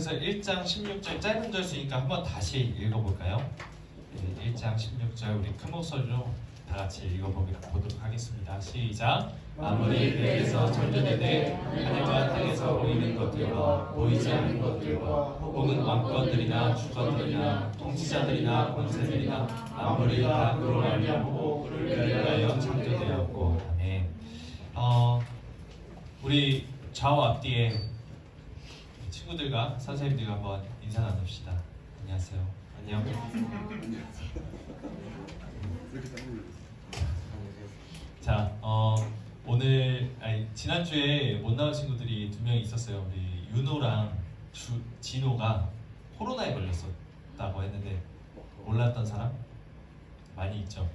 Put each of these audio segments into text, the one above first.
고린도전서 1장 16절 짧은 절수니까 한번 다시 읽어볼까요? 네, 1장 16절 우리 큰 목소리로 다 같이 읽어보도록 하겠습니다. 시작. 만물이 배에서 창조되되 하늘과 땅에서 보이는 것들과 보이지 않는 것들과 혹은 왕권들이나 주권들이나 통치자들이나 권세들이나 만물이 다 그로 말미암고 그를 위하여 창조되었고. 아멘. 우리 좌우 앞뒤에 친구들과 선생님들과 한번 인사 나눕시다. 안녕하세요. 안녕. 자, 오늘 지난주에 못 나온 친구들이 2명 있었어요. 우리 윤호랑 진호가 코로나에 걸렸었다고 했는데 몰랐던 사람 많이 있죠.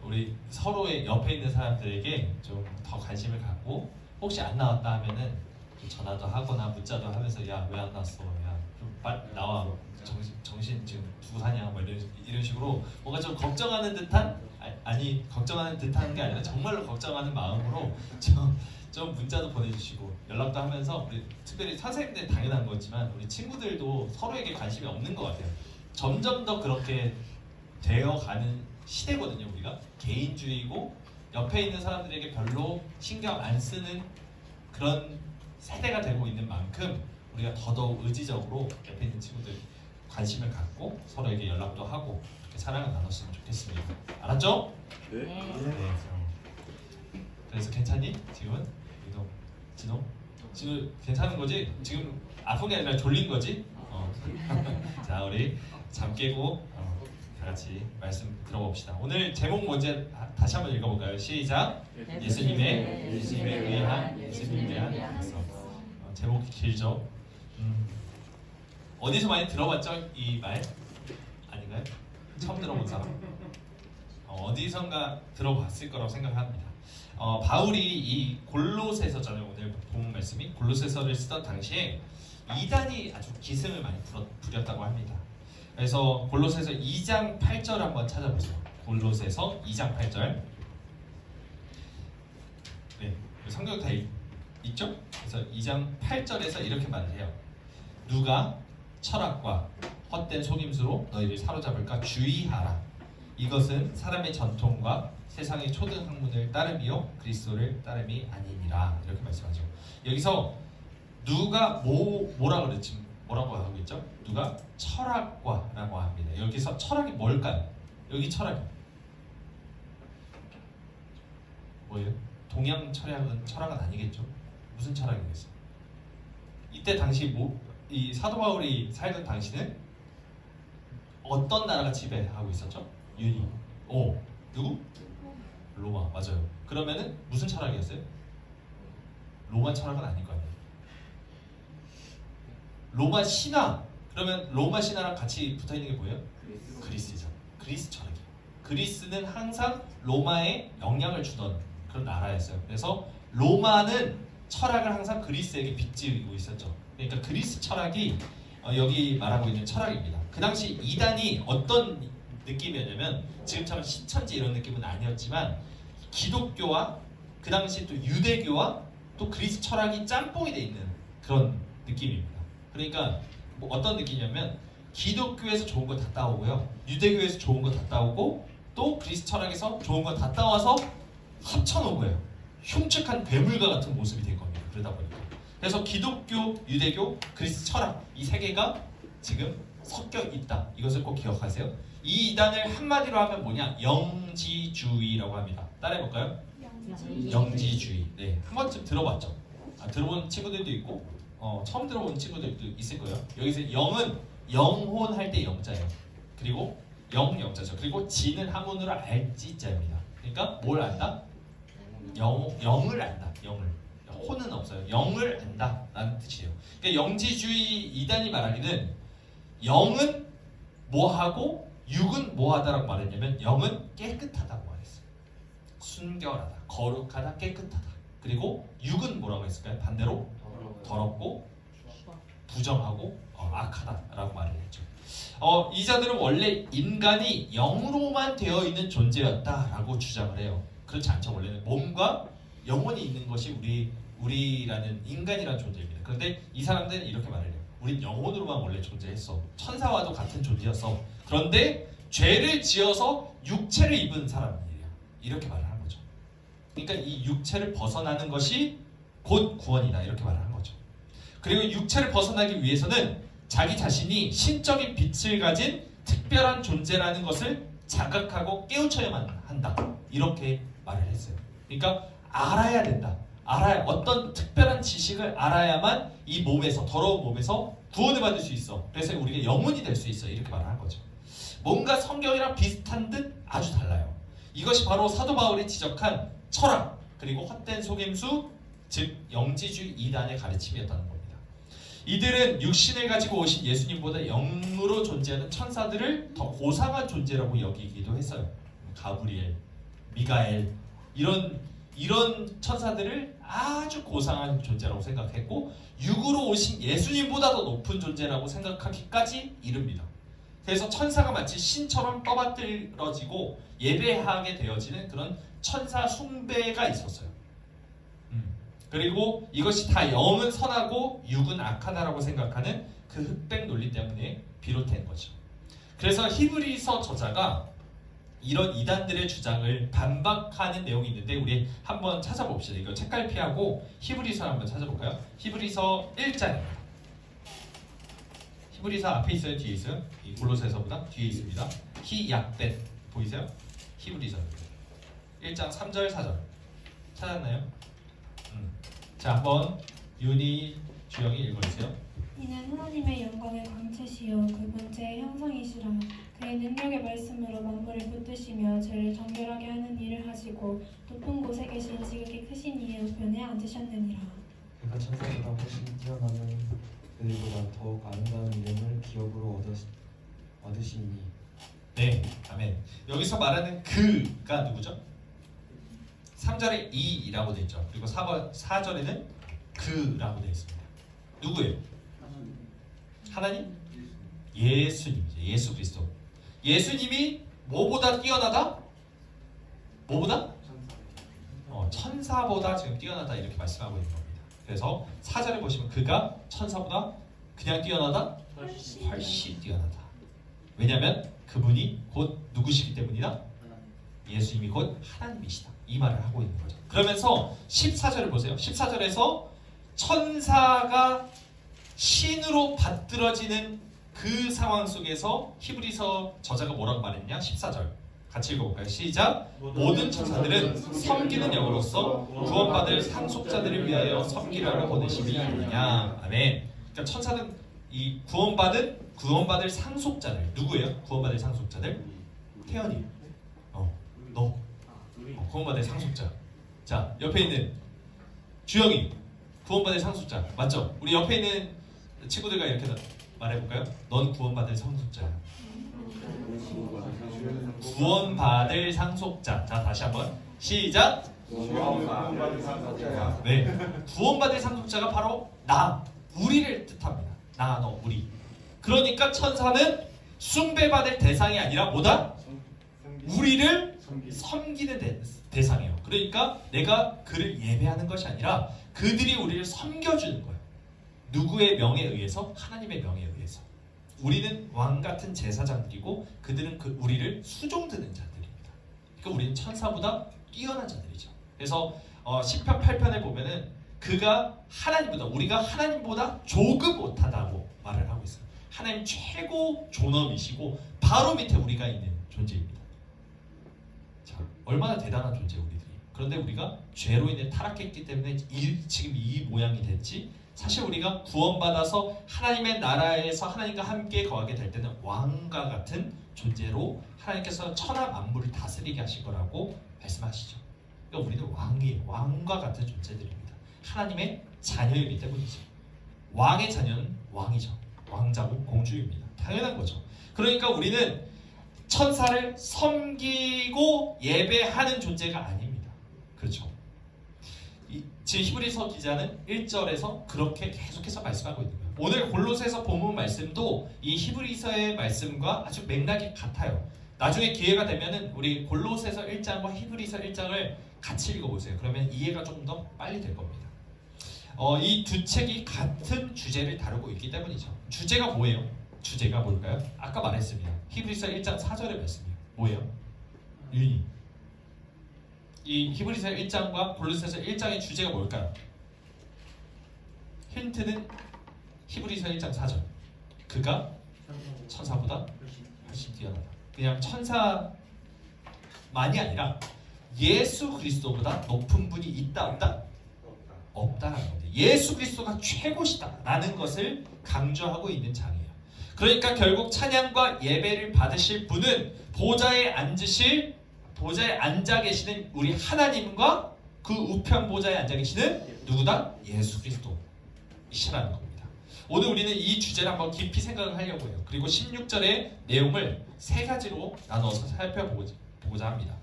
우리 서로의 옆에 있는 사람들에게 좀 더 관심을 갖고 혹시 안 나왔다 하면은 좀 전화도 하거나 문자도 하면서 야 왜 안 나왔어? 야 좀 빨리 나와. 정신 지금 두고 사냐? 뭐 이런 식으로 뭔가 좀 걱정하는 듯한 아니 걱정하는 듯한 게 아니라 정말로 걱정하는 마음으로 좀 문자도 보내주시고 연락도 하면서 우리 특별히 선생님들 당연한 거지만 우리 친구들도 서로에게 관심이 없는 것 같아요. 점점 더 그렇게 되어가는 시대거든요. 우리가 개인주의고 옆에 있는 사람들에게 별로 신경 안 쓰는 그런 세대가 되고 있는 만큼 우리가 더더욱 의지적으로 옆에 있는 친구들 관심을 갖고 서로에게 연락도 하고 이렇게 사랑을 나눴으면 좋겠습니다. 알았죠? 네. 네. 그래서 괜찮니? 지금은? 진호? 지금 괜찮은 거지? 지금 아픈 게 아니라 졸린 거지? 자, 우리 잠 깨고 다 같이 말씀 들어봅시다. 오늘 제목 먼저 다시 한번 읽어볼까요? 시작! 예수님의 위한 예수님에 대한 약속. 제목이 길죠? 어디서 많이 들어봤죠? 이 말? 아닌가요? 처음 들어본 사람? 어디선가 들어봤을 거라고 생각합니다. 바울이 이 골로새서잖아요. 오늘 본 말씀이 골로새서를 쓰던 당시에 이단이 아주 기승을 많이 부렸다고 합니다. 그래서 골로새서 2장 8절 한번 찾아보세요. 골로새서 2장 8절. 네, 성경 다 있죠? 그래서 2장 8절에서 이렇게 말을 해요. 누가 철학과 헛된 속임수로 너희를 사로잡을까 주의하라. 이것은 사람의 전통과 세상의 초등 학문을 따름이요 그리스도를 따름이 아니니라. 이렇게 말씀하죠. 여기서 누가 뭐라고 그랬지? 뭐라고 하고 있죠? 누가 철학과라고 합니다. 여기서 철학이 뭘까요? 여기 철학이 뭐예요? 동양 철학은 아니겠죠? 무슨 철학이겠어요? 이때 당시 이 사도 바울이 살던 당시는 어떤 나라가 지배하고 있었죠? 유니. 누구? 로마. 맞아요. 그러면은 무슨 철학이었어요? 로마 철학은 아닐 거 아니에요. 로마 신화. 그러면 로마 신화랑 같이 붙어 있는 게 뭐예요? 그리스죠. 그리스 철학이에요. 그리스는 항상 로마에 영향을 주던 그런 나라였어요. 그래서 로마는 철학을 항상 그리스에게 빚지고 있었죠. 그러니까 그리스 철학이 여기 말하고 있는 철학입니다. 그 당시 이단이 어떤 느낌이었냐면 지금처럼 신천지 이런 느낌은 아니었지만 기독교와 그 당시 또 유대교와 또 그리스 철학이 짬뽕이 돼 있는 그런 느낌입니다. 그러니까 뭐 어떤 느낌이냐면 기독교에서 좋은 거 다 따오고요, 유대교에서 좋은 거 다 따오고 또 그리스 철학에서 좋은 거 다 따와서 합쳐놓은 거예요. 흉측한 괴물과 같은 모습이 될 겁니다. 그러다 보니까 그래서 기독교, 유대교, 그리스 철학 이 세 개가 지금 섞여 있다. 이것을 꼭 기억하세요. 이 이단을 한마디로 하면 뭐냐? 영지주의라고 합니다. 따라해볼까요? 영지주의. 네, 한 번쯤 들어봤죠? 들어본 친구들도 있고 처음 들어본 친구들도 있을 거예요. 여기서 영은 영혼할 때 영자예요. 그리고 영자죠. 그리고 지는 한문으로 알지자입니다. 그러니까 뭘 안다? 영을 안다. 영을. 혼은 없어요. 영을 안다 라는 뜻이에요. 그러니까 영지주의 이단이 말하기는 영은 뭐하고 육은 뭐하다라고 말했냐면 영은 깨끗하다고 말했어요. 순결하다, 거룩하다, 깨끗하다. 그리고 육은 뭐라고 했을까요? 반대로 더럽고 부정하고 악하다라고 말을 했죠. 이 자들은 원래 인간이 영으로만 되어 있는 존재였다라고 주장을 해요. 그렇지 않죠. 원래는 몸과 영혼이 있는 것이 우리라는 인간이라는 존재입니다. 그런데 이 사람들은 이렇게 말을 해요. 우린 영혼으로만 원래 존재했어. 천사와도 같은 존재였어. 그런데 죄를 지어서 육체를 입은 사람이에요. 이렇게 말을 한 거죠. 그러니까 이 육체를 벗어나는 것이 곧 구원이다. 이렇게 말을 한 거죠. 그리고 육체를 벗어나기 위해서는 자기 자신이 신적인 빛을 가진 특별한 존재라는 것을 자각하고 깨우쳐야만 한다. 이렇게 말을 했어요. 그러니까 알아야 된다. 어떤 특별한 지식을 알아야만 이 몸에서, 더러운 몸에서 구원을 받을 수 있어. 그래서 우리가 영혼이 될 수 있어. 이렇게 말을 한 거죠. 뭔가 성경이랑 비슷한 듯 아주 달라요. 이것이 바로 사도 바울이 지적한 철학, 그리고 헛된 속임수, 즉 영지주의 이단의 가르침이었다는 겁니다. 이들은 육신을 가지고 오신 예수님보다 영으로 존재하는 천사들을 더 고상한 존재라고 여기기도 했어요. 가브리엘, 미가엘 이런 천사들을 아주 고상한 존재라고 생각했고 육으로 오신 예수님보다 더 높은 존재라고 생각하기까지 이릅니다. 그래서 천사가 마치 신처럼 떠받들어지고 예배하게 되어지는 그런 천사 숭배가 있었어요. 그리고 이것이 다 영은 선하고 육은 악하다라고 생각하는 그 흑백 논리 때문에 비롯된 거죠. 그래서 히브리서 저자가 이런 이단들의 주장을 반박하는 내용이 있는데 우리 한번 찾아봅시다. 이거 책갈피하고 히브리서 한번 찾아볼까요? 히브리서 1장입니다. 히브리서 앞에 있어요? 뒤에 있어요? 이 골로새서보다 뒤에 있습니다. 히약벳 보이세요? 히브리서 1장 3절 4절 찾았나요? 자, 한번 윤희 주영이 읽어주세요. 이는 하나님의 영광의 광채시요 그 본체의 형상이시라. 그의 능력의 말씀으로 만물을 붙드시며 죄를 정결하게 하는 일을 하시고 높은 곳에 계신 지극히 크신 이의 우편에 앉으셨느니라. 그가 천사보다 훨씬 뛰어나는 그들보다 더욱 아름다운 이름을 기업으로 얻으시니. 네, 아멘. 여기서 말하는 그가 누구죠? 3절에 이라고 되어 있죠. 그리고 4절에는 그라고 되어 있습니다. 누구예요? 하나님? 예수님이죠. 예수 그리스도. 예수님이 뭐보다 뛰어나다? 뭐보다? 천사보다 지금 뛰어나다 이렇게 말씀하고 있는 겁니다. 그래서 4절에 보시면 그가 천사보다 그냥 뛰어나다? 훨씬 뛰어나다. 왜냐하면 그분이 곧 누구시기 때문이다? 예수님이 곧 하나님이시다. 이 말을 하고 있는 거죠. 그러면서 14절을 보세요. 14절에서 천사가 신으로 받들어지는 그 상황 속에서 히브리서 저자가 뭐라고 말했냐? 14절 같이 읽어볼까요? 시작! 모든 천사들은 섬기는 영으로서 구원받을 상속자들을 위하여 섬기라고 보내심이 아니냐. 아멘. 그러니까 천사는 이 구원받을 상속자들 누구예요? 구원받을 상속자들? 태연이. 너. 구원받을 상속자. 자, 옆에 있는 주영이 구원받을 상속자 맞죠? 우리 옆에 있는 친구들과 이렇게 말해볼까요? 넌 구원받을 상속자야. 구원받을 상속자. 자, 다시 한번 시작. 구원받을 상속자야. 네, 구원받을 상속자가 바로 나, 우리를 뜻합니다. 나, 너, 우리. 그러니까 천사는 숭배받을 대상이 아니라 뭐다? 우리를 섬기는 대상이에요. 그러니까 내가 그를 예배하는 것이 아니라 그들이 우리를 섬겨주는 거예요. 누구의 명에 의해서? 하나님의 명에 의해서. 우리는 왕같은 제사장들이고 그들은 우리를 수종드는 자들입니다. 그러니까 우리는 천사보다 뛰어난 자들이죠. 그래서 시편 8편에 보면은 그가 하나님보다, 우리가 하나님보다 조금 못하다고 말을 하고 있어요. 하나님 최고 존엄이시고 바로 밑에 우리가 있는 존재입니다. 자, 얼마나 대단한 존재 우리들이. 그런데 우리가 죄로 인해 타락했기 때문에 지금 이 모양이 됐지. 사실 우리가 구원받아서 하나님의 나라에서 하나님과 함께 거하게 될 때는 왕과 같은 존재로 하나님께서 천하 만물을 다스리게 하실 거라고 말씀하시죠. 그러니까 우리는 왕이에요. 왕과 같은 존재들입니다. 하나님의 자녀이기 때문이죠. 왕의 자녀는 왕이죠. 왕자고 공주입니다. 당연한 거죠. 그러니까 우리는 천사를 섬기고 예배하는 존재가 아닙니다. 그렇죠. 지금 히브리서 기자는 1절에서 그렇게 계속해서 말씀하고 있는 거예요. 오늘 골로새서 본문 말씀도 이 히브리서의 말씀과 아주 맥락이 같아요. 나중에 기회가 되면은 우리 골로새서 1장과 히브리서 1장을 같이 읽어보세요. 그러면 이해가 조금 더 빨리 될 겁니다. 이 두 책이 같은 주제를 다루고 있기 때문이죠. 주제가 뭐예요? 주제가 뭘까요? 아까 말했습니다. 히브리서 1장 4절의 말씀이에요. 뭐예요? 윤희. 이 히브리서 1장과 골로새서 1장의 주제가 뭘까요? 힌트는 히브리서 1장 4절. 그가 천사보다 훨씬 뛰어나다. 그냥 천사만이 아니라 예수 그리스도보다 높은 분이 있다 없다? 없다라는 겁니다. 예수 그리스도가 최고시다라는 것을 강조하고 있는 장이에요. 그러니까 결국 찬양과 예배를 받으실 분은 보좌에 앉아 계시는 우리 하나님과 그 우편 보좌에 앉아 계시는 누구다? 예수 그리스도이시라는 겁니다. 오늘 우리는 이 주제를 한번 깊이 생각을 하려고 해요. 그리고 16절의 내용을 세 가지로 나눠서 살펴보고자 합니다.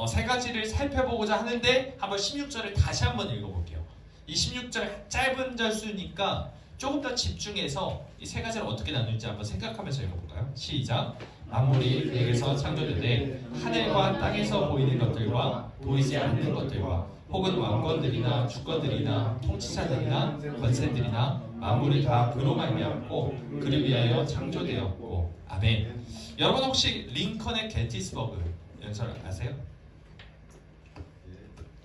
세 가지를 살펴보고자 하는데 한번 16절을 다시 한번 읽어볼게요. 이 16절 짧은 절수니까 조금 더 집중해서 이 세 가지를 어떻게 나눌지 한번 생각하면서 읽어볼까요? 시작! 만물이 그에게서 창조되되 하늘과 땅에서 보이는 것들과 보이지 않는 것들과 혹은 왕권들이나 주권들이나 통치자들이나 권세들이나 만물이 다 그로 말미암고 그를 위하여 창조되었고. 아멘. 여러분 혹시 링컨의 게티스버그 연설 아세요?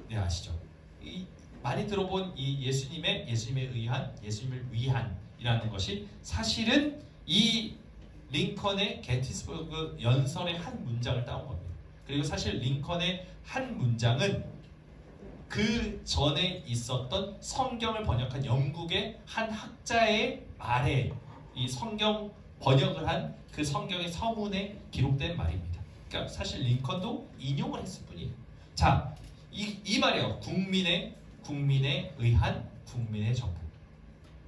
네, 아시죠? 많이 들어본 이 예수님에 의한, 예수님을 위한이라는 것이 사실은 이 링컨의 게티스버그 연설의 한 문장을 따온 겁니다. 그리고 사실 링컨의 한 문장은 그 전에 있었던 성경을 번역한 영국의 한 학자의 말에 이 성경 번역을 한 그 성경의 서문에 기록된 말입니다. 그러니까 사실 링컨도 인용을 했을 뿐이에요. 자, 이 말이요. 국민에 의한 국민의 정부.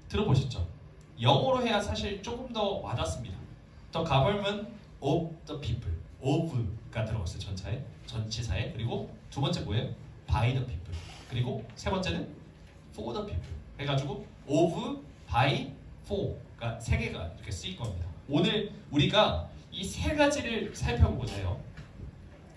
들어보셨죠? 영어로 해야 사실 조금 더 와닿습니다. The government of the people. of가 들어갔어요. 전치사에. 그리고 두 번째 뭐예요? by the people. 그리고 세 번째는 for the people. 해가지고 of, by, for가 세 개가 이렇게 쓰일 겁니다. 오늘 우리가 이 세 가지를 살펴보고자 해요.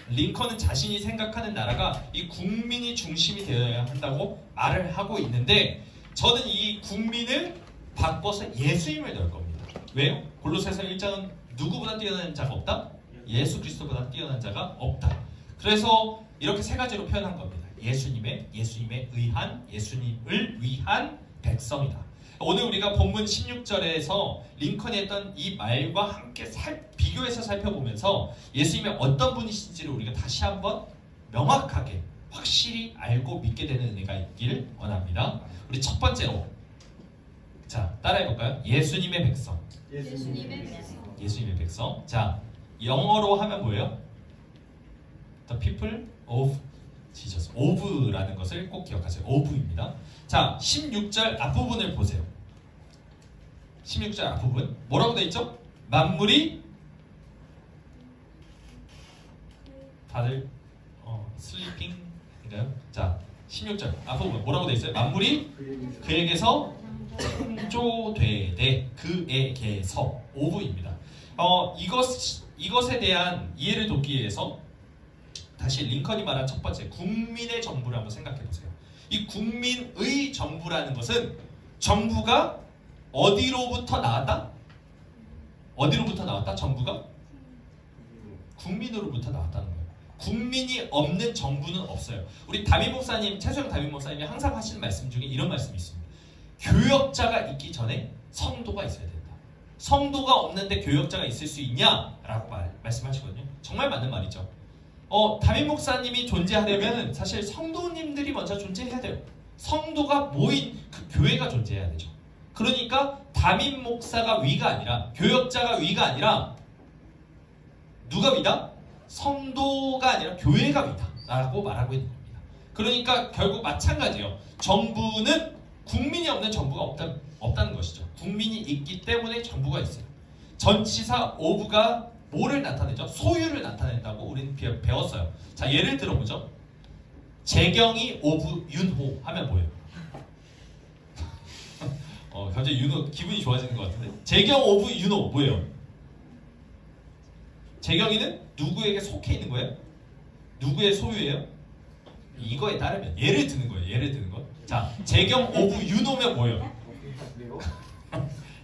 링컨은 자신이 생각하는 나라가 이 국민이 중심이 되어야 한다고 말을 하고 있는데 저는 이 국민을 바꿔서 예수님을 넣을 겁니다. 왜요? 골로새서 1장은 누구보다 뛰어난 자가 없다? 예수 그리스도보다 뛰어난 자가 없다. 그래서 이렇게 세 가지로 표현한 겁니다. 예수님의 의한, 예수님을 위한 백성이다. 오늘 우리가 본문 16절에서 링컨이 했던 이 말과 함께 비교해서 살펴보면서 예수님의 어떤 분이신지를 우리가 다시 한번 명확하게 확실히 알고 믿게 되는 은혜가 있길 원합니다. 우리 첫 번째로 자 따라해볼까요? 예수님의 백성. 예수님의 백성. 자 영어로 하면 뭐예요? The people of Jesus. of라는 것을 꼭 기억하세요. of입니다. 자 16절 앞부분을 보세요. 16절 앞부분 뭐라고 되어 있죠? 만물이 다들 슬리핑인가요? 자 16절 앞부분 뭐라고 되어 있어요? 만물이 그에게서 창조되되 그에게서 of입니다. 이것에 대한 이해를 돕기 위해서 다시 링컨이 말한 첫 번째 국민의 정부를 한번 생각해 보세요. 이 국민의 정부라는 것은 정부가 어디로부터 나왔다? 어디로부터 나왔다? 정부가? 국민으로부터 나왔다는 거예요. 국민이 없는 정부는 없어요. 우리 담임 목사님, 최소영 담임 목사님이 항상 하시는 말씀 중에 이런 말씀이 있습니다. 교역자가 있기 전에 성도가 있어야 된다. 성도가 없는데 교역자가 있을 수 있냐? 라고 말씀하시거든요. 정말 맞는 말이죠. 담임 목사님이 존재하려면 사실 성도님들이 먼저 존재해야 돼요. 성도가 모인 그 교회가 존재해야 되죠. 그러니까 담임 목사가 위가 아니라 교역자가 위가 아니라 누가 위다? 성도가 아니라 교회가 위다 라고 말하고 있는 겁니다. 그러니까 결국 마찬가지예요. 정부는 국민이 없는 정부가 없다는 것이죠. 국민이 있기 때문에 정부가 있어요. 전치사 of가 뭐를 나타내죠? 소유를 나타낸다고 우리는 배웠어요. 자 예를 들어보죠. 재경이 of 윤호 하면 뭐예요? 갑자기 윤호 기분이 좋아지는 것 같은데. 재경 of 윤호 뭐예요? 재경이는 누구에게 속해 있는 거예요? 누구의 소유예요? 이거에 따르면 예를 드는 거예요. 예를 드는 거. 자, 재경 오브 유노면 뭐예요?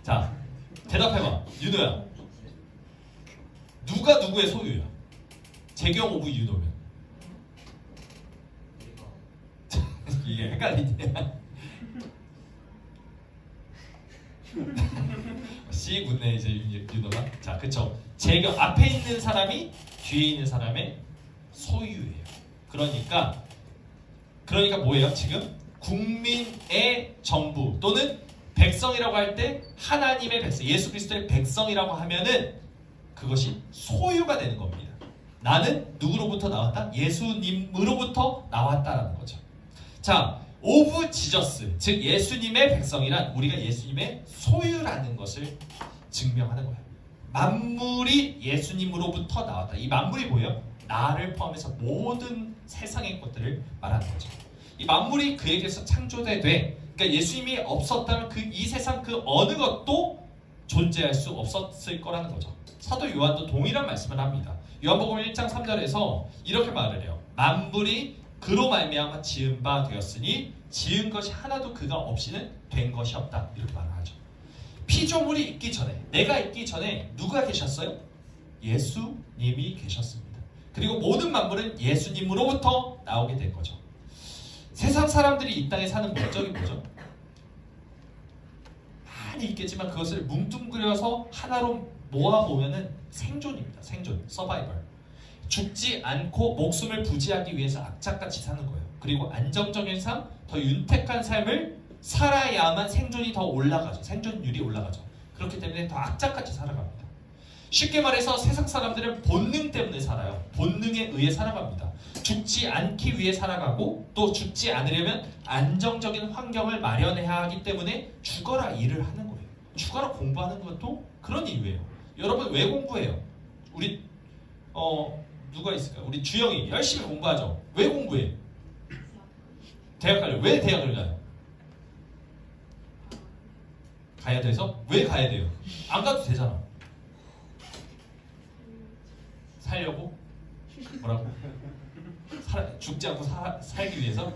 자, 대답해봐. 윤호야. 누가 누구의 소유야? 재경 오브 유노면. 이게 헷갈리지? 씨 묻네 이제 유노가. 자, 그쵸. 재경 앞에 있는 사람이 뒤에 있는 사람의 소유예요. 그러니까 뭐예요? 지금 국민의 정부 또는 백성이라고 할 때 하나님의 백성, 예수 그리스도의 백성이라고 하면은 그것이 소유가 되는 겁니다. 나는 누구로부터 나왔다? 예수님으로부터 나왔다라는 거죠. 자, 오브 지저스, 즉 예수님의 백성이란 우리가 예수님의 소유라는 것을 증명하는 거예요. 만물이 예수님으로부터 나왔다. 이 만물이 뭐예요? 나를 포함해서 모든 세상의 것들을 말하는 거죠. 이 만물이 그에게서 창조되되, 그러니까 예수님이 없었다면 이 세상 그 어느 것도 존재할 수 없었을 거라는 거죠. 사도 요한도 동일한 말씀을 합니다. 요한복음 1장 3절에서 이렇게 말을 해요. 만물이 그로 말미암아 지은 바 되었으니 지은 것이 하나도 그가 없이는 된 것이 없다. 이렇게 말을 하죠. 피조물이 있기 전에, 내가 있기 전에 누가 계셨어요? 예수님이 계셨습니다. 그리고 모든 만물은 예수님으로부터 나오게 된 거죠. 세상 사람들이 이 땅에 사는 목적이 뭐죠? 많이 있겠지만 그것을 뭉뚱그려서 하나로 모아보면은 생존입니다. 생존, 서바이벌. 죽지 않고 목숨을 부지하기 위해서 악착같이 사는 거예요. 그리고 안정적인 삶, 더 윤택한 삶을 살아야만 생존이 더 올라가죠. 생존율이 올라가죠. 그렇기 때문에 더 악착같이 살아갑니다. 쉽게 말해서 세상 사람들은 본능 때문에 살아요. 본능에 의해 살아갑니다. 죽지 않기 위해 살아가고 또 죽지 않으려면 안정적인 환경을 마련해야 하기 때문에 죽어라 일을 하는 거예요. 죽어라 공부하는 것도 그런 이유예요. 여러분 왜 공부해요? 우리 누가 있을까요? 우리 주영이 열심히 공부하죠. 왜 공부해? 대학 가려고. 왜 대학을 가요? 가야 돼서? 왜 가야 돼요? 안 가도 되잖아. 살려고? 뭐라고? 죽지 않고 살기 위해서?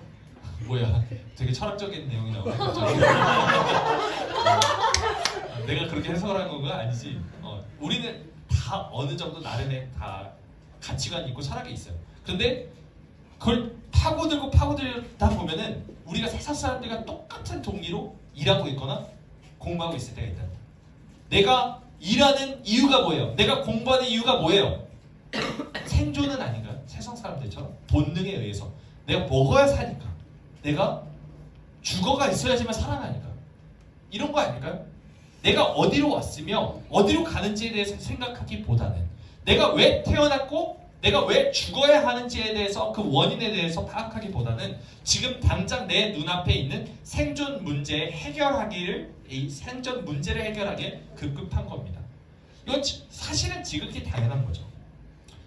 뭐야? 되게 철학적인 내용이 나오네. 내가 그렇게 해석을 한 건가? 아니지. 우리는 다 어느 정도 나름의 다 가치관이 있고 철학이 있어요. 그런데 그걸 파고들다 보면은 우리가 세상 사람들과 똑같은 동기로 일하고 있거나 공부하고 있을 때가 있다. 내가 일하는 이유가 뭐예요? 내가 공부하는 이유가 뭐예요? 생존은 아닌가요? 세상 사람들처럼 본능에 의해서 내가 먹어야 사니까, 내가 주거가 있어야지만 살아나니까, 이런 거 아닐까요? 내가 어디로 왔으며 어디로 가는지에 대해서 생각하기보다는 내가 왜 태어났고 내가 왜 죽어야 하는지에 대해서 그 원인에 대해서 파악하기보다는 지금 당장 내 눈앞에 있는 생존 문제를 해결하기에 급급한 겁니다. 이건 사실은 지극히 당연한 거죠.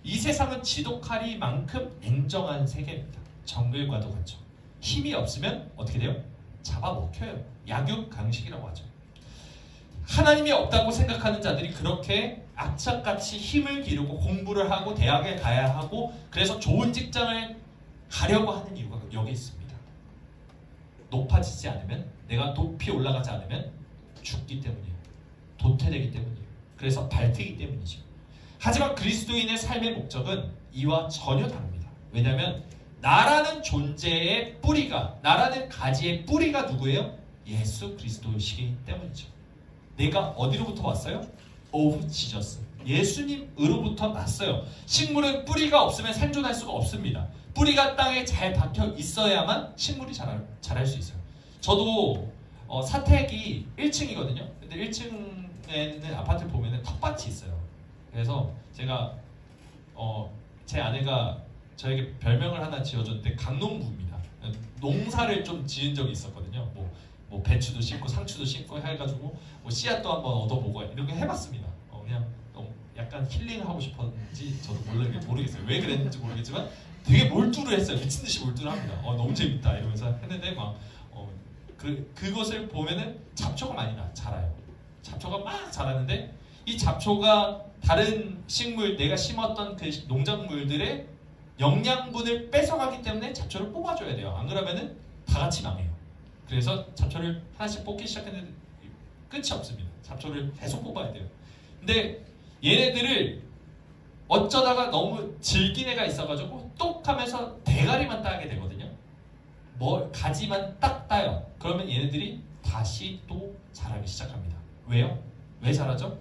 이 세상은 지독하리만큼 냉정한 세계입니다. 정글과도 같죠. 힘이 없으면 어떻게 돼요? 잡아먹혀요. 약육강식이라고 하죠. 하나님이 없다고 생각하는 자들이 그렇게 악착같이 힘을 기르고 공부를 하고 대학에 가야 하고 그래서 좋은 직장을 가려고 하는 이유가 여기 있습니다. 높아지지 않으면, 내가 높이 올라가지 않으면 죽기 때문이에요. 도태되기 때문이에요. 그래서 밟히기 때문이죠. 하지만 그리스도인의 삶의 목적은 이와 전혀 다릅니다. 왜냐하면 나라는 존재의 뿌리가, 나라는 가지의 뿌리가 누구예요? 예수 그리스도이시기 때문이죠. 내가 어디로부터 왔어요? 오브 지저스. 예수님으로부터 났어요. 식물은 뿌리가 없으면 생존할 수가 없습니다. 뿌리가 땅에 잘 박혀 있어야만 식물이 자랄 수 있어요. 저도 사택이 1층이거든요. 근데 1층에는 아파트를 보면은 텃밭이 있어요. 그래서 제가 제 아내가 저에게 별명을 하나 지어줬는데 강농부입니다. 농사를 좀 지은 적이 있었거든요. 뭐 배추도 심고 상추도 심고 해가지고 뭐 씨앗도 한번 얻어보고 이렇게 해봤습니다. 그냥 약간 힐링하고 싶었는지 저도 모르겠어요. 왜 그랬는지 모르겠지만 되게 몰두를 했어요. 미친듯이 몰두를 합니다. 너무 재밌다 이러면서 했는데 막 그것을 보면은 잡초가 많이 자라요. 잡초가 막 자라는데 이 잡초가 다른 식물, 내가 심었던 그 농작물들의 영양분을 뺏어가기 때문에 잡초를 뽑아줘야 돼요. 안 그러면은 다 같이 망해요. 그래서 잡초를 하나씩 뽑기 시작했는데 끝이 없습니다. 잡초를 계속 뽑아야 돼요. 근데 얘네들을 어쩌다가 너무 질긴 애가 있어가지고 똑 하면서 대가리만 따게 되거든요. 뭐 가지만 딱 따요. 그러면 얘네들이 다시 또 자라기 시작합니다. 왜요? 왜 자라죠?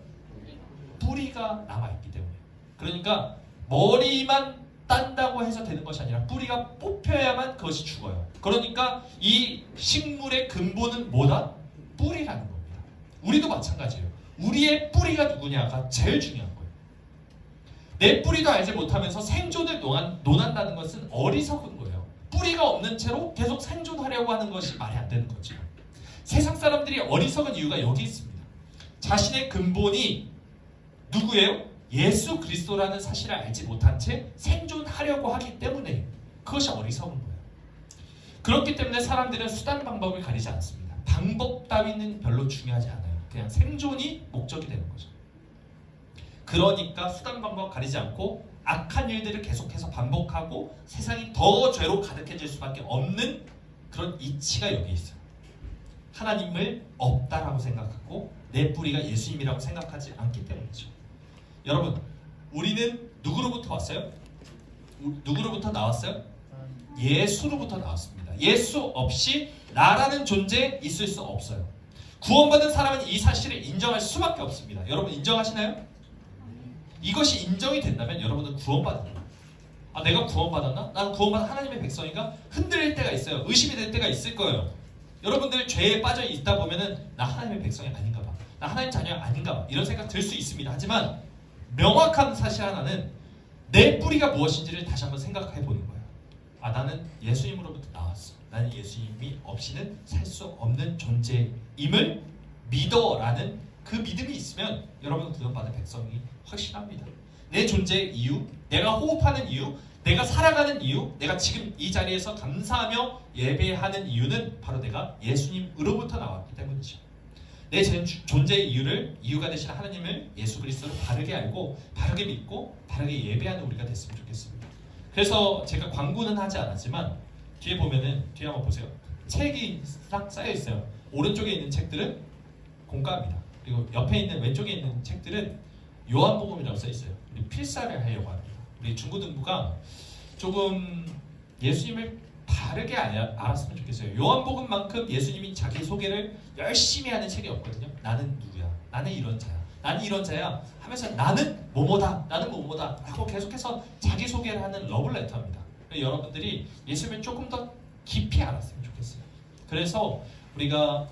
뿌리가 남아있기 때문에. 그러니까 머리만 딴다고 해서 되는 것이 아니라 뿌리가 뽑혀야만 그것이 죽어요. 그러니까 이 식물의 근본은 뭐다? 뿌리라는 겁니다. 우리도 마찬가지예요. 우리의 뿌리가 누구냐가 제일 중요한 거예요. 내 뿌리도 알지 못하면서 생존을 논한다는 것은 어리석은 거예요. 뿌리가 없는 채로 계속 생존하려고 하는 것이 말이 안 되는 거죠. 세상 사람들이 어리석은 이유가 여기 있습니다. 자신의 근본이 누구예요? 예수 그리스도라는 사실을 알지 못한 채 생존하려고 하기 때문에 그것이 어리석은 거예요. 그렇기 때문에 사람들은 수단 방법을 가리지 않습니다. 방법 따위는 별로 중요하지 않아요. 그냥 생존이 목적이 되는 거죠. 그러니까 수단 방법 가리지 않고 악한 일들을 계속해서 반복하고 세상이 더 죄로 가득해질 수밖에 없는 그런 이치가 여기 있어요. 하나님을 없다라고 생각하고 내 뿌리가 예수님이라고 생각하지 않기 때문이죠. 여러분, 우리는 누구로부터 왔어요? 누구로부터 나왔어요? 예수로부터 나왔습니다. 예수 없이 나라는 존재 있을 수 없어요. 구원받은 사람은 이 사실을 인정할 수밖에 없습니다. 여러분 인정하시나요? 이것이 인정이 된다면 여러분은 구원받은 거예요. 아, 내가 구원받았나? 나는 구원받은 하나님의 백성인가? 흔들릴 때가 있어요. 의심이 될 때가 있을 거예요. 여러분들 죄에 빠져 있다 보면은 나 하나님의 백성이 아닌가 봐. 나 하나님 자녀 아닌가 봐. 이런 생각 들 수 있습니다. 하지만 명확한 사실 하나는 내 뿌리가 무엇인지를 다시 한번 생각해 보는 거예요. 아, 나는 예수님으로부터 나왔어. 나는 예수님이 없이는 살 수 없는 존재임을 믿어라는 그 믿음이 있으면 여러분은 구원받은 백성이 확실합니다. 내 존재의 이유, 내가 호흡하는 이유, 내가 살아가는 이유, 내가 지금 이 자리에서 감사하며 예배하는 이유는 바로 내가 예수님으로부터 나왔기 때문이죠. 내 존재의 이유가 되신 하나님을 예수 그리스도를 바르게 알고 바르게 믿고 바르게 예배하는 우리가 됐으면 좋겠습니다. 그래서 제가 광고는 하지 않았지만 뒤에 보면은 뒤에 한번 보세요. 책이 싹 쌓여 있어요. 오른쪽에 있는 책들은 공과입니다. 그리고 옆에 있는 왼쪽에 있는 책들은 요한복음이라고 써 있어요. 우리 필사를 하려고 합니다. 우리 중고등부가 조금 예수님을 바르게 알았으면 좋겠어요. 요한복음만큼 예수님이 자기 소개를 열심히 하는 책이 없거든요. 나는 누구야? 나는 이런 자야. 나는 이런 자야. 하면서 나는 뭐뭐다. 나는 뭐뭐다. 하고 계속해서 자기 소개를 하는 러블레터입니다. 여러분들이 예수님을 조금 더 깊이 알았으면 좋겠어요. 그래서 우리가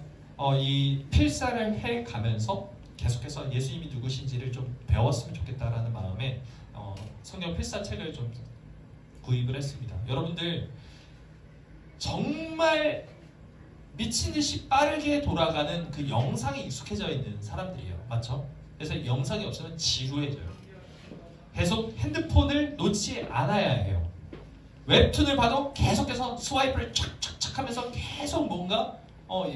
이 필사를 해가면서 계속해서 예수님이 누구신지를 좀 배웠으면 좋겠다라는 마음에 성경 필사 책을 좀 구입을 했습니다. 여러분들 정말 미친듯이 빠르게 돌아가는 그 영상에 익숙해져 있는 사람들이에요. 맞죠? 그래서 영상이 없으면 지루해져요. 계속 핸드폰을 놓지 않아야 해요. 웹툰을 봐도 계속해서 스와이프를 촥촥촥 하면서 계속 뭔가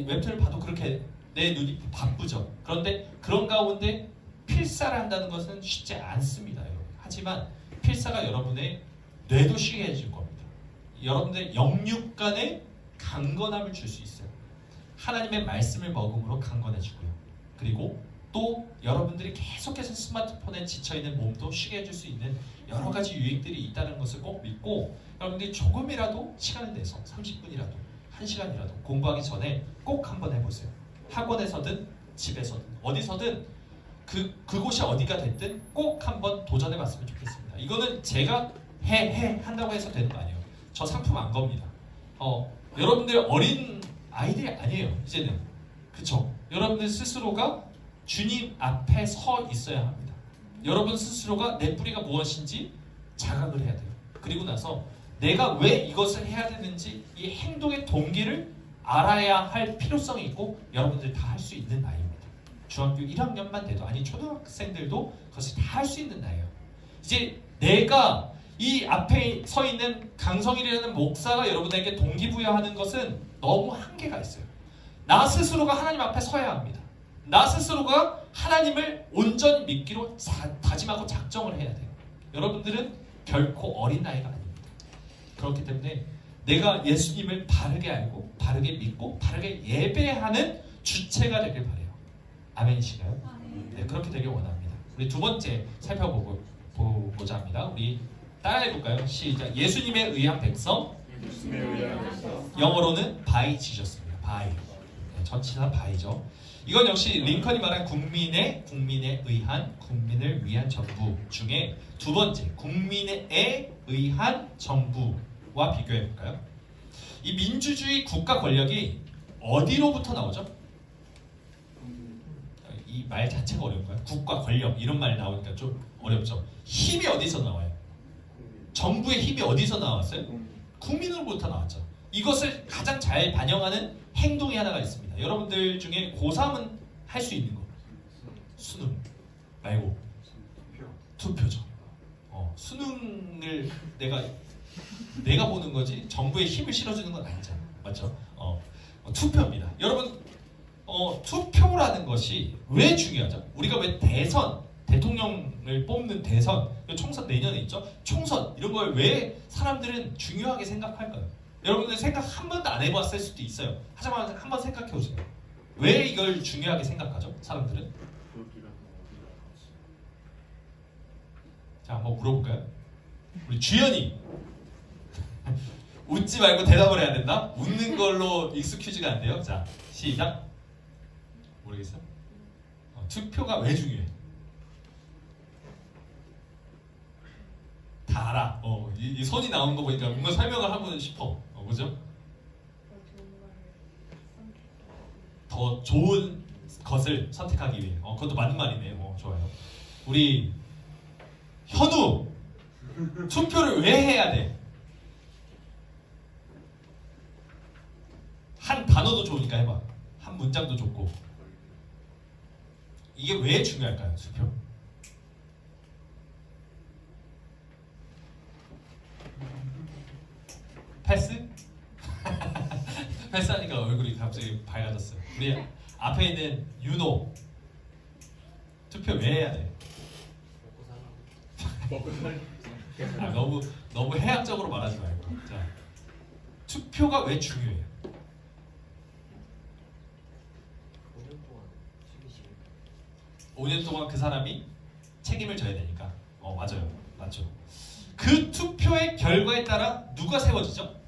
웹툰을 봐도 그렇게 내 눈이 바쁘죠. 그런데 그런 가운데 필사를 한다는 것은 쉽지 않습니다. 여러분. 하지만 필사가 여러분의 뇌도 쉬게 해줄 겁니다. 여러분들의 영육간에 강건함을 줄 수 있어요. 하나님의 말씀을 먹음으로 강건해지고요. 그리고 또 여러분들이 계속해서 스마트폰에 지쳐있는 몸도 쉬게 해줄 수 있는 여러 가지 유익들이 있다는 것을 꼭 믿고 여러분들이 조금이라도 시간을 내서 30분이라도 1시간이라도 공부하기 전에 꼭 한번 해보세요. 학원에서든 집에서든 어디서든 그곳이 어디가 됐든 꼭 한번 도전해봤으면 좋겠습니다. 이거는 제가 한다고 해서 되는 거 아니에요. 저 상품 안 겁니다. 여러분들 어린 아이들이 아니에요. 이제는 그쵸? 여러분들 스스로가 주님 앞에 서 있어야 합니다. 여러분 스스로가 내 뿌리가 무엇인지 자각을 해야 돼요. 그리고 나서 내가 왜 이것을 해야 되는지 이 행동의 동기를 알아야 할 필요성이 있고 여러분들이 다 할 수 있는 나이입니다. 중학교 1학년만 돼도 아니 초등학생들도 그것을 다 할 수 있는 나이예요. 이제 내가 이 앞에 서 있는 강성일이라는 목사가 여러분에게 동기부여하는 것은 너무 한계가 있어요. 나 스스로가 하나님 앞에 서야 합니다. 나 스스로가 하나님을 온전히 믿기로 다짐하고 작정을 해야 돼요. 여러분들은 결코 어린 나이가 아닙니다. 그렇기 때문에 내가 예수님을 바르게 알고 바르게 믿고 바르게 예배하는 주체가 되길 바래요. 아멘이신가요? 네, 그렇게 되길 원합니다. 우리 두 번째 살펴보자 합니다. 우리 따라해볼까요? 시작. 예수님에 의한 백성, 영어로는 by 지셨습니다. by. 네, 전치사 by죠. 이건 역시 링컨이 말한 국민에 의한, 국민을 위한 정부 중에 두 번째, 국민에 의한 정부와 비교해볼까요? 이 민주주의 국가 권력이 어디로부터 나오죠? 이 말 자체가 어려운가요? 국가 권력 이런 말 나오니까 좀 어렵죠. 힘이 어디서 나와요? 정부의 힘이 어디서 나왔어요? 국민으로부터 나왔죠. 이것을 가장 잘 반영하는 행동이 하나가 있습니다. 여러분들 중에 고3은 할 수 있는 거. 수능 말고 투표죠. 수능을 내가 보는 거지 정부의 힘을 실어주는 건 아니잖아요. 맞죠? 투표입니다. 여러분 투표라는 것이 왜 중요하죠? 우리가 왜 대통령을 뽑는 대선, 총선 내년에 있죠? 총선 이런 걸 왜 사람들은 중요하게 생각할까요? 여러분들 생각 한 번도 안 해봤을 수도 있어요. 하지만 한번 생각해 보세요. 왜 이걸 중요하게 생각하죠? 사람들은? 자, 한번 물어볼까요? 우리 주연이 웃지 말고 대답을 해야 된다? 웃는 걸로 익스큐즈가 안 돼요. 자, 시작. 모르겠어요? 투표가 왜 중요해? 다 알아. 이 손이 나온 거 보니까 뭔가 설명을 하고 싶어. 그죠? 더 좋은 것을 선택하기 위해. 그것도 맞는 말이네. 좋아요. 우리 현우 투표를 왜 해야 돼? 한 단어도 좋으니까 해봐. 한 문장도 좋고. 이게 왜 중요할까요? 투표. 패스? 패스하니까 얼굴이 갑자기 밝아졌어요. 우리 앞에 있는 윤호 투표 왜 해야 돼? 너무 해학적으로 말하지 말고. 자, 투표가 왜 중요해요? 5년 동안 그 사람이 책임을 져야 되니까. 맞아요. 맞죠. 그 투표의 결과에 따라 누가 세워지죠?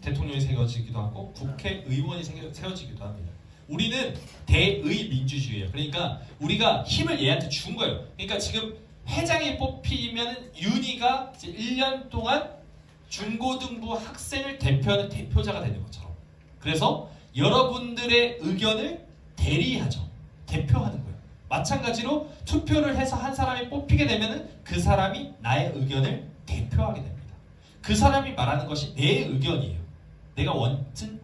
대통령이 세워지기도 하고 국회의원이 세워지기도 합니다. 우리는 대의 민주주의예요. 그러니까 우리가 힘을 얘한테 준 거예요. 그러니까 지금 회장이 뽑히면 윤희가 이제 1년 동안 중고등부 학생을 대표하는 대표자가 되는 것처럼. 그래서 여러분들의 의견을 대리하죠. 대표하는 거예요. 마찬가지로 투표를 해서 한 사람이 뽑히게 되면 그 사람이 나의 의견을 대표하게 됩니다. 그 사람이 말하는 것이 내 의견이에요. 내가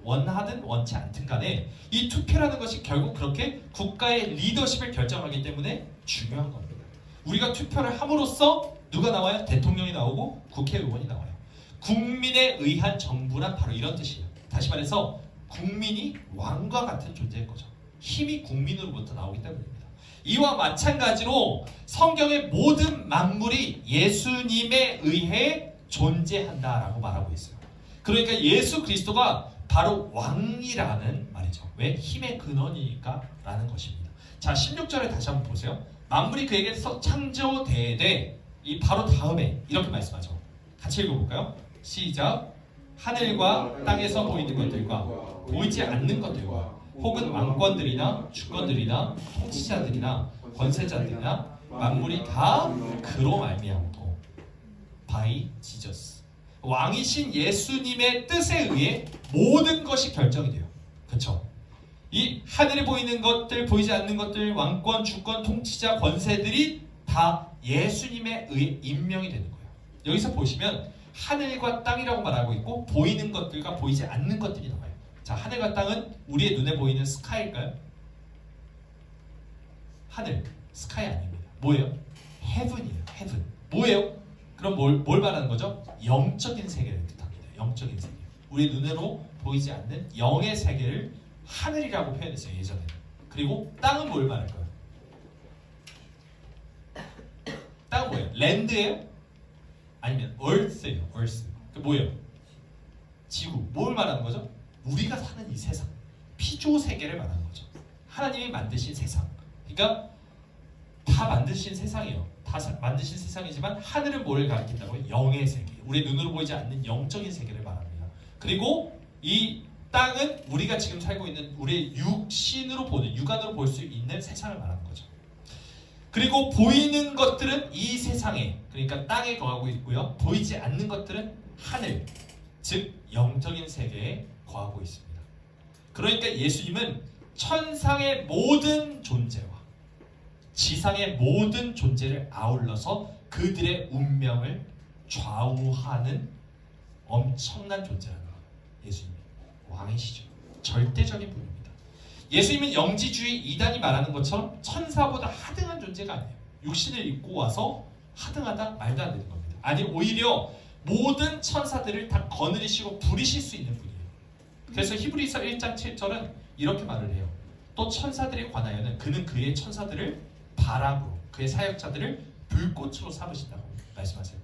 원하든 원치 않든 간에 이 투표라는 것이 결국 그렇게 국가의 리더십을 결정하기 때문에 중요한 겁니다. 우리가 투표를 함으로써 누가 나와요? 대통령이 나오고 국회의원이 나와요. 국민에 의한 정부란 바로 이런 뜻이에요. 다시 말해서 국민이 왕과 같은 존재인 거죠. 힘이 국민으로부터 나오기 때문입니다. 이와 마찬가지로 성경의 모든 만물이 예수님에 의해 존재한다라고 말하고 있어요. 그러니까 예수 그리스도가 바로 왕이라는 말이죠. 왜? 힘의 근원이니까 라는 것입니다. 자, 16절에 다시 한번 보세요. 만물이 그에게서 창조되되 이 바로 다음에 이렇게 말씀하죠. 같이 읽어볼까요? 시작. 하늘과 땅에서 보이는 것들과 보이지 않는 것들과 혹은 왕권들이나 주권들이나 통치자들이나 권세자들이나 만물이 다 그로 말미암고 by Jesus. 왕이신 예수님의 뜻에 의해 모든 것이 결정이 돼요. 그렇죠? 이 하늘에 보이는 것들, 보이지 않는 것들, 왕권, 주권, 통치자, 권세들이 다 예수님에 의해 임명이 되는 거예요. 여기서 보시면 하늘과 땅이라고 말하고 있고 보이는 것들과 보이지 않는 것들이 나와요. 자, 하늘과 땅은 우리의 눈에 보이는 스카이일까요? 하늘, 스카이 아닙니다. 뭐예요? 헤븐이에요. 헤븐. 뭐예요? 그럼 뭘 말하는 거죠? 영적인 세계를 뜻합니다. 영적인 세계. 우리 눈으로 보이지 않는 영의 세계를 하늘이라고 표현했어요. 예전에는. 그리고 땅은 뭘 말할까요? 땅은 뭐예요? 랜드예요? 아니면 earth예요. earth. 그 뭐예요? 지구, 뭘 말하는 거죠? 우리가 사는 이 세상, 피조 세계를 말하는 거죠. 하나님이 만드신 세상. 그러니까 다 만드신 세상이에요. 다 만드신 세상이지만 하늘은 뭘 가리킨다고요? 영의 세계. 우리 눈으로 보이지 않는 영적인 세계를 말합니다. 그리고 이 땅은 우리가 지금 살고 있는 우리의 육신으로 보는, 육안으로 볼 수 있는 세상을 말하는 거죠. 그리고 보이는 것들은 이 세상에, 그러니까 땅에 거하고 있고요. 보이지 않는 것들은 하늘, 즉 영적인 세계에 거하고 있습니다. 그러니까 예수님은 천상의 모든 존재와 지상의 모든 존재를 아울러서 그들의 운명을 좌우하는 엄청난 존재라는 거예요. 예수님이 왕이시죠. 절대적인 분입니다. 예수님은 영지주의 이단이 말하는 것처럼 천사보다 하등한 존재가 아니에요. 육신을 입고 와서 하등하다 말도 안 되는 겁니다. 아니, 오히려 모든 천사들을 다 거느리시고 부리실 수 있는 분이에요. 그래서 히브리서 1장 7절은 이렇게 말을 해요. 또 천사들에 관하여는 그는 그의 천사들을 바람으로, 그의 사역자들을 불꽃으로 삼으신다고 말씀하세요.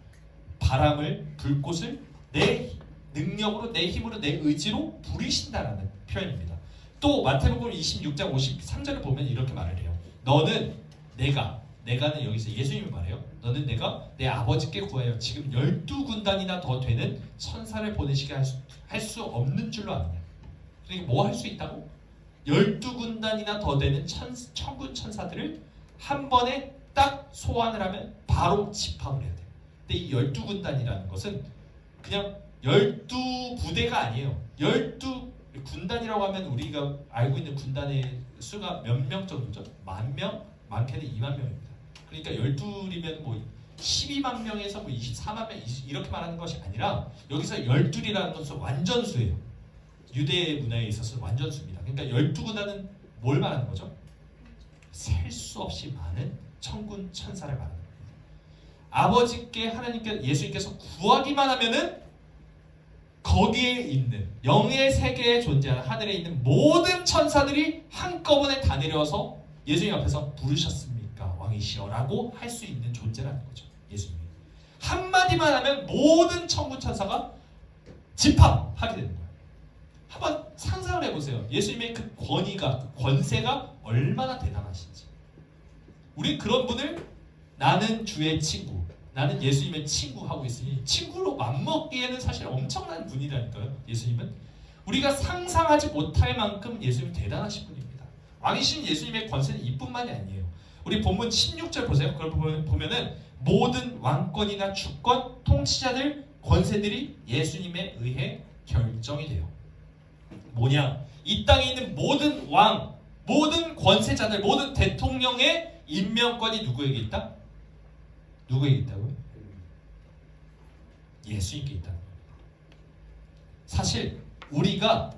바람을, 불꽃을 내 능력으로, 내 힘으로, 내 의지로 부리신다라는 표현입니다. 또 마태복음 26장 53절을 보면 이렇게 말을 해요. 너는 내가는 여기서 예수님이 말해요. 너는 내가 내 아버지께 구하여 지금 12군단이나 더 되는 천사를 보내시게 할 수 없는 줄로 아느냐. 그러니까 뭐 할 수 있다고? 12군단이나 더 되는 천군 천사들을 한 번에 딱 소환을 하면 바로 집합을 해야 돼요. 근데 이 12군단이라는 것은 그냥 12부대가 아니에요. 12군단이라고 하면 우리가 알고 있는 군단의 수가 몇 명 정도죠? 10,000명? 많게는 20,000명입니다. 그러니까 12이면 뭐 12만 명에서 뭐 24만 명 이렇게 말하는 것이 아니라 여기서 12이라는 것은 완전수예요. 유대 문화에 있어서 완전수입니다. 그러니까 12군단은 뭘 말하는 거죠? 셀 수 없이 많은 천군 천사를 말하는 겁니다. 아버지께 하나님께 예수님께서 구하기만 하면은 거기에 있는 영의 세계에 존재하는 하늘에 있는 모든 천사들이 한꺼번에 다 내려와서 예수님 앞에서 부르셨습니까? 왕이시여라고 할 수 있는 존재라는 거죠. 예수님이 한마디만 하면 모든 천군 천사가 집합하게 되는 거예요. 한번 상상을 해보세요. 예수님의 그 권위가, 그 권세가 얼마나 대단하신지. 우리 그런 분을 나는 주의 친구, 나는 예수님의 친구 하고 있으니 친구로 맞먹기에는 사실 엄청난 분이라니까요. 예수님은 우리가 상상하지 못할 만큼 예수님은 대단하신 분입니다. 왕이신 예수님의 권세는 이뿐만이 아니에요. 우리 본문 16절 보세요. 그걸 보면은 모든 왕권이나 주권, 통치자들, 권세들이 예수님에 의해 결정이 돼요. 뭐냐? 이 땅에 있는 모든 왕, 모든 권세자들, 모든 대통령의 임명권이 누구에게 있다? 누구에게 있다고요? 예수님께 있다는 겁니다. 사실 우리가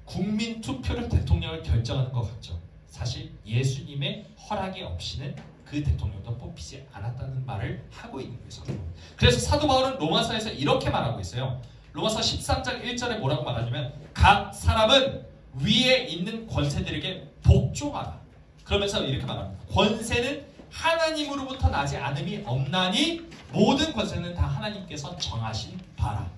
국민 투표로 대통령을 결정하는 것 같죠. 사실 예수님의 허락이 없이는 그 대통령도 뽑히지 않았다는 말을 하고 있는 거예요. 사도 바울은. 그래서 사도 바울은 로마서에서 이렇게 말하고 있어요. 로마서 13장 1절에 뭐라고 말하냐면 각 사람은 위에 있는 권세들에게 복종하라. 그러면서 이렇게 말합니다. 권세는 하나님으로부터 나지 않음이 없나니 모든 권세는 다 하나님께서 정하신 바라.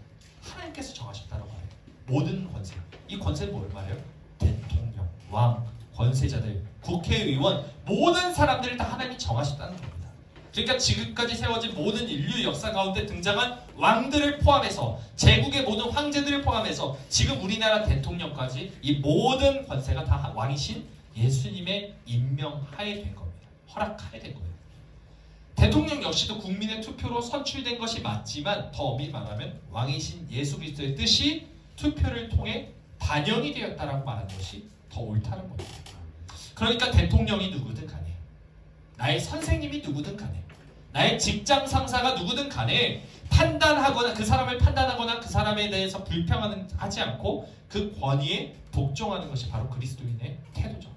하나님께서 정하셨다라고 말해요. 모든 권세. 이 권세는 뭘 말해요? 대통령, 왕, 권세자들, 국회의원, 모든 사람들을 다 하나님이 정하셨다는 겁니다. 그러니까 지금까지 세워진 모든 인류 역사 가운데 등장한 왕들을 포함해서 제국의 모든 황제들을 포함해서 지금 우리나라 대통령까지 이 모든 권세가 다 왕이신 예수님의 임명하에 된 겁니다. 허락하에 된 거예요. 대통령 역시도 국민의 투표로 선출된 것이 맞지만 더 엄밀히 말하면 왕이신 예수 그리스도의 뜻이 투표를 통해 반영이 되었다라고 말하는 것이 더 옳다는 겁니다. 그러니까 대통령이 누구든 간에, 나의 선생님이 누구든 간에, 나의 직장 상사가 누구든 간에 판단하거나 그 사람을 판단하거나 그 사람에 대해서 불평하지 않고 그 권위에 복종하는 것이 바로 그리스도인의 태도죠.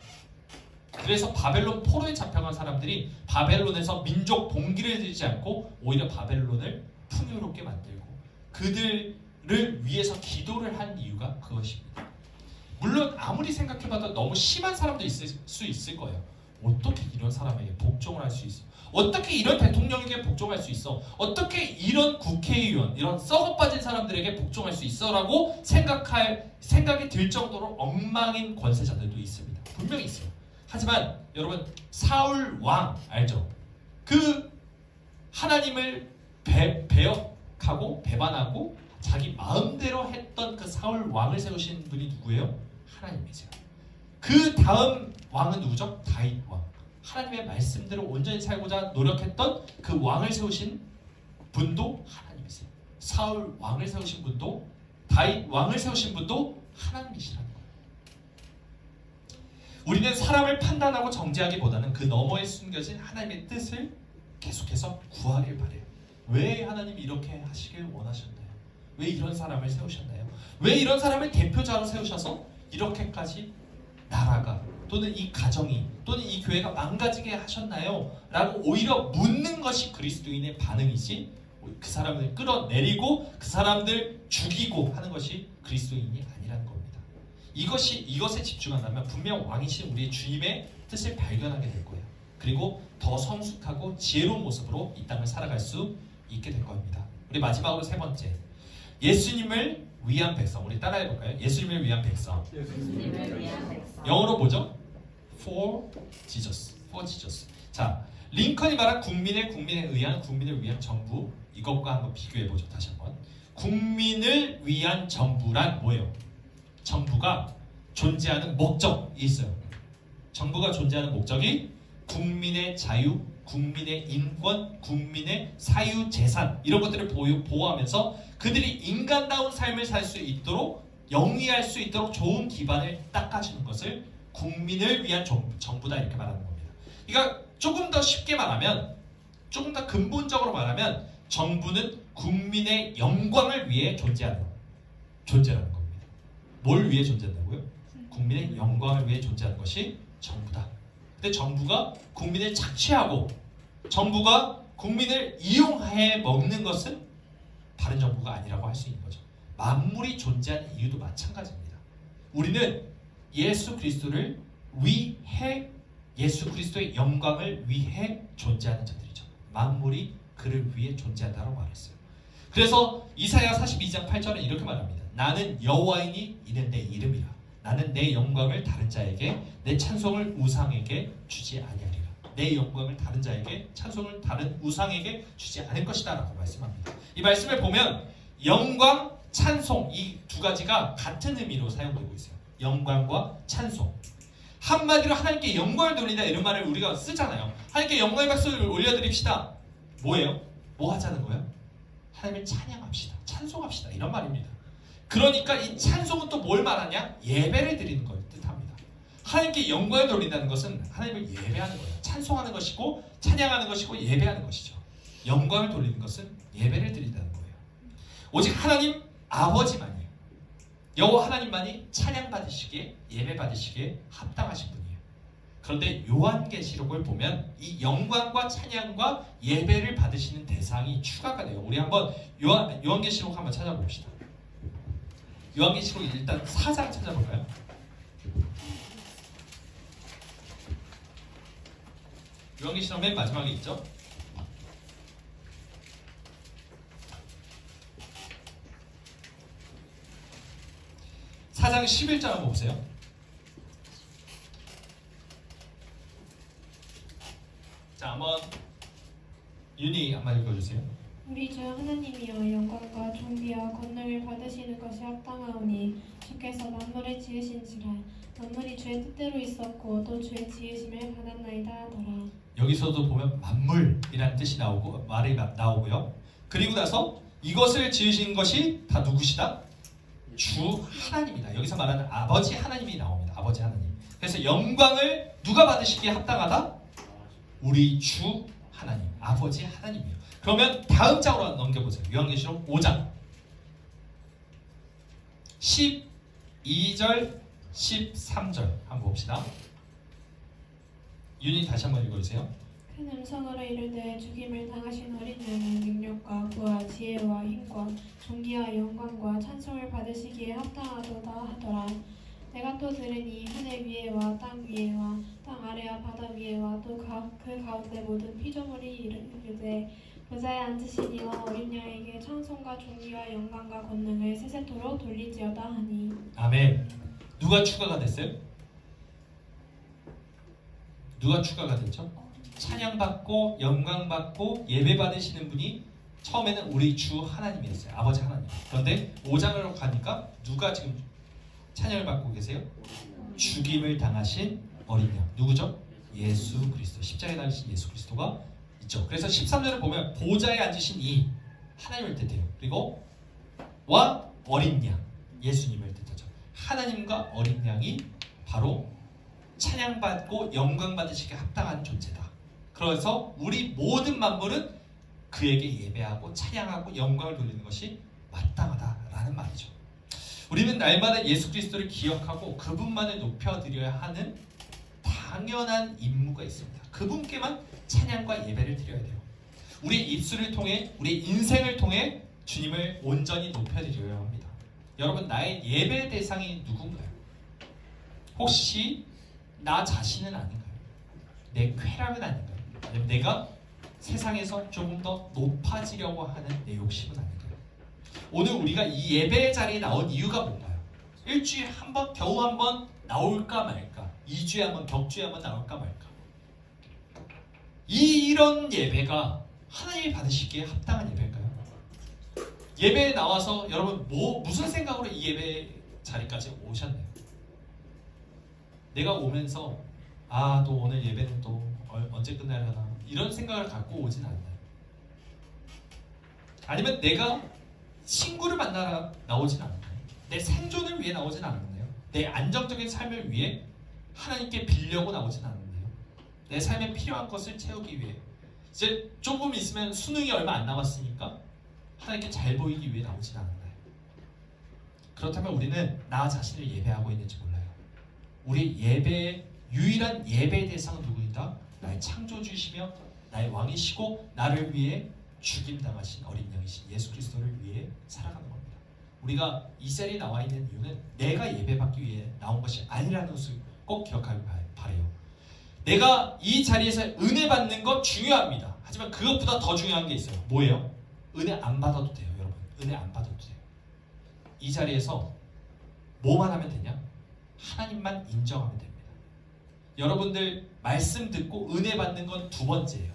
그래서 바벨론 포로에 잡혀간 사람들이 바벨론에서 민족 봉기를 들지 않고 오히려 바벨론을 풍요롭게 만들고 그들을 위해서 기도를 한 이유가 그것입니다. 물론 아무리 생각해봐도 너무 심한 사람도 있을 수 있을 거예요. 어떻게 이런 사람에게 복종을 할 수 있어? 어떻게 이런 대통령에게 복종할 수 있어? 어떻게 이런 국회의원, 이런 썩어빠진 사람들에게 복종할 수 있어? 라고 생각이 들 정도로 엉망인 권세자들도 있습니다. 분명히 있어요. 하지만 여러분, 사울 왕 알죠? 그 하나님을 배역하고 배반하고 자기 마음대로 했던 그 사울 왕을 세우신 분이 누구예요? 하나님이세요. 그 다음 왕은 누구죠? 다윗 왕. 하나님의 말씀대로 온전히 살고자 노력했던 그 왕을 세우신 분도 하나님이세요. 사울 왕을 세우신 분도, 다윗 왕을 세우신 분도 하나님이시라는 거예요. 우리는 사람을 판단하고 정죄하기보다는 그 너머에 숨겨진 하나님의 뜻을 계속해서 구하길 바래요. 왜 하나님이 이렇게 하시길 원하셨나요? 왜 이런 사람을 세우셨나요? 왜 이런 사람을 대표자로 세우셔서 이렇게까지 나라가 또는 이 가정이 또는 이 교회가 망가지게 하셨나요? 라고 오히려 묻는 것이 그리스도인의 반응이지, 그 사람을 끌어내리고 그 사람들 죽이고 하는 것이 그리스도인이 아니라는 겁니다. 이것에 집중한다면 분명 왕이신 우리 주님의 뜻을 발견하게 될 거예요. 그리고 더 성숙하고 지혜로운 모습으로 이 땅을 살아갈 수 있게 될 겁니다. 우리 마지막으로 세 번째, 예수님을 위한 백성. 우리 따라해볼까요? 예수님을 위한 백성. 예수님을 위한 백성. 영어로 뭐죠? For Jesus. For Jesus. 자, 링컨이 말한 국민에 의한, 국민을 위한 정부, 이것과 한번 비교해보죠. 다시 한번. 국민을 위한 정부란 뭐예요? 정부가 존재하는 목적이 있어요. 정부가 존재하는 목적이 국민의 자유, 국민의 인권, 국민의 사유재산, 이런 것들을 보호하면서 그들이 인간다운 삶을 살 수 있도록, 영위할 수 있도록 좋은 기반을 닦아주는 것을 국민을 위한 정부다, 이렇게 말하는 겁니다. 그러니까 조금 더 쉽게 말하면, 조금 더 근본적으로 말하면, 정부는 국민의 영광을 위해 존재라는 겁니다. 뭘 위해 존재한다고요? 국민의 영광을 위해 존재하는 것이 정부다. 근데 정부가 국민을 착취하고 정부가 국민을 이용해 먹는 것은 바른 정부가 아니라고 할 수 있는 거죠. 만물이 존재하는 이유도 마찬가지입니다. 우리는 예수 그리스도를 위해, 예수 그리스도의 영광을 위해 존재하는 자들이죠. 만물이 그를 위해 존재한다고 말했어요. 그래서 이사야 42장 8절은 이렇게 말합니다. 나는 여호와이니 이는 내 이름이라. 나는 내 영광을 다른 자에게, 내 찬송을 우상에게 주지 아니하리라. 내 영광을 다른 자에게, 찬송을 다른 우상에게 주지 않을 것이다 라고 말씀합니다. 이 말씀을 보면 영광, 찬송, 이 두 가지가 같은 의미로 사용되고 있어요. 영광과 찬송. 한마디로 하나님께 영광을 돌리다, 이런 말을 우리가 쓰잖아요. 하나님께 영광의 박수를 올려드립시다. 뭐예요? 뭐 하자는 거예요? 하나님을 찬양합시다, 찬송합시다, 이런 말입니다. 그러니까 이 찬송은 또 뭘 말하냐? 예배를 드리는 걸 뜻합니다. 하나님께 영광을 돌린다는 것은 하나님을 예배하는 거예요. 찬송하는 것이고 찬양하는 것이고 예배하는 것이죠. 영광을 돌리는 것은 예배를 드린다는 거예요. 오직 하나님 아버지만이, 여호와 하나님만이 찬양받으시기에, 예배받으시기에 합당하신 분이에요. 그런데 요한계시록을 보면 이 영광과 찬양과 예배를 받으시는 대상이 추가가 돼요. 우리 한번 요한계시록 한번 찾아봅시다. 요한계시록 일단 4장 찾아볼까요? 요한계시록 맨 마지막에 있죠? (4장 11절) 한번 보세요. 자, 한번 윤희 한번 읽어주세요. 우리 주 하나님이여, 영광과 존귀와 권능을 받으시는 것이 합당하오니 주께서 만물을 지으신지라. 만물이 주의 뜻대로 있었고 또 주의 지으심을 받았나이다 하더라. 여기서도 보면 만물이라는 뜻이 나오고 말이 나오고요. 그리고 나서 이것을 지으신 것이 다 누구시다? 주 하나님이다. 여기서 말하는 아버지 하나님이 나옵니다. 아버지 하나님. 그래서 영광을 누가 받으시기에 합당하다? 우리 주 하나님, 아버지 하나님이요. 그러면 다음 장으로 넘겨보세요. 요한계시록 5장 12절 13절 한번 봅시다. 윤희 다시 한번 읽어주세요. 큰 음성으로 이르되 죽임을 당하신 어린 양은 능력과 부와 지혜와 힘과 존귀와 영광과 찬송을 받으시기에 합당하도다 하더라. 내가 또 들으니 하늘 위에와 땅 위에와 땅 아래와 바다 위에와 또 그 가운데 모든 피조물이 이르되 보좌에 앉으신 이와 어린 양에게 찬송과 존귀와 영광과 권능을 세세토록 돌리지어다 하니. 아멘. 누가 추가가 됐어요? 누가 추가가 됐죠? 찬양받고 영광받고 예배받으시는 분이 처음에는 우리 주 하나님이었어요. 아버지 하나님. 그런데 5장으로 가니까 누가 지금 찬양을 받고 계세요? 죽임을 당하신 어린 양. 누구죠? 예수 그리스도. 십자가에 달리신 예수 그리스도가 있죠. 그래서 13절을 보면 보좌에 앉으신 이 하나님을 뜻해요. 그리고 와 어린 양 예수님을 뜻하죠. 하나님과 어린 양이 바로 찬양받고 영광받으시기에 합당한 존재다. 그래서 우리 모든 만물은 그에게 예배하고 찬양하고 영광을 돌리는 것이 마땅하다라는 말이죠. 우리는 날마다 예수 그리스도를 기억하고 그분만을 높여드려야 하는 당연한 임무가 있습니다. 그분께만 찬양과 예배를 드려야 돼요. 우리 입술을 통해 우리 인생을 통해 주님을 온전히 높여드려야 합니다. 여러분, 나의 예배 대상이 누군가요? 혹시 나 자신은 아닌가요? 내 쾌락은 아닌가요? 아니면 내가 세상에서 조금 더 높아지려고 하는 내 욕심은 아닌가요? 오늘 우리가 이 예배 자리에 나온 이유가 뭔가요? 일주일에 한 번, 겨우 한 번 나올까 말까? 2주에 한 번, 격주에 한 번 나올까 말까? 이런 예배가 하나님이 받으시기에 합당한 예배일까요? 예배에 나와서 여러분 무슨 생각으로 이 예배 자리까지 오셨나요? 내가 오면서 또 오늘 예배는 또 언제 끝나려나 이런 생각을 갖고 오진 않나요? 아니면 내가 친구를 만나러 나오진 않나요? 내 생존을 위해 나오진 않나요? 내 안정적인 삶을 위해 하나님께 빌려고 나오진 않나요? 내 삶에 필요한 것을 채우기 위해 이제 조금 있으면 수능이 얼마 안 남았으니까 하나님께 잘 보이기 위해 나오진 않나요? 그렇다면 우리는 나 자신을 예배하고 있는지 몰라요. 우리 예배의 유일한 예배의 대상은 누구이다? 나의 창조주이시며 나의 왕이시고 나를 위해 죽임당하신 어린 양이신 예수 그리스도를 위해 살아가는 겁니다. 우리가 이 자리에 나와 있는 이유는 내가 예배받기 위해 나온 것이 아니라는 것을 꼭 기억하길 바라요. 내가 이 자리에서 은혜 받는 것 중요합니다. 하지만 그것보다 더 중요한 게 있어요. 뭐예요? 은혜 안 받아도 돼요, 여러분. 은혜 안 받아도 돼요. 이 자리에서 뭐만 하면 되냐? 하나님만 인정하면 됩니다. 여러분들 말씀 듣고 은혜 받는 건 두 번째예요.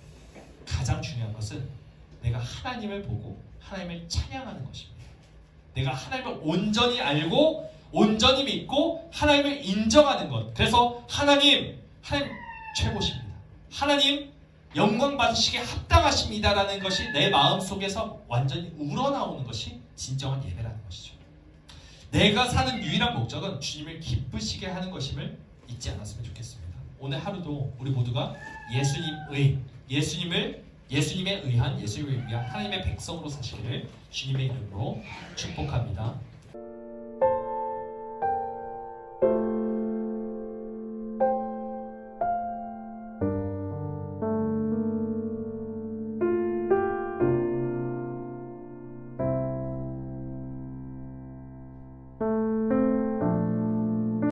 가장 중요한 것은 내가 하나님을 보고 하나님을 찬양하는 것입니다. 내가 하나님을 온전히 알고 온전히 믿고 하나님을 인정하는 것. 그래서 하나님 최고십니다. 하나님 영광 받으시기에 합당하십니다라는 것이 내 마음속에서 완전히 우러나오는 것이 진정한 예배라는 것이죠. 내가 사는 유일한 목적은 주님을 기쁘시게 하는 것임을 잊지 않았으면 좋겠습니다. 오늘 하루도 우리 모두가 예수님에 의한 예수님을 위한 하나님의 백성으로 사시기를 주님의 이름으로 축복합니다.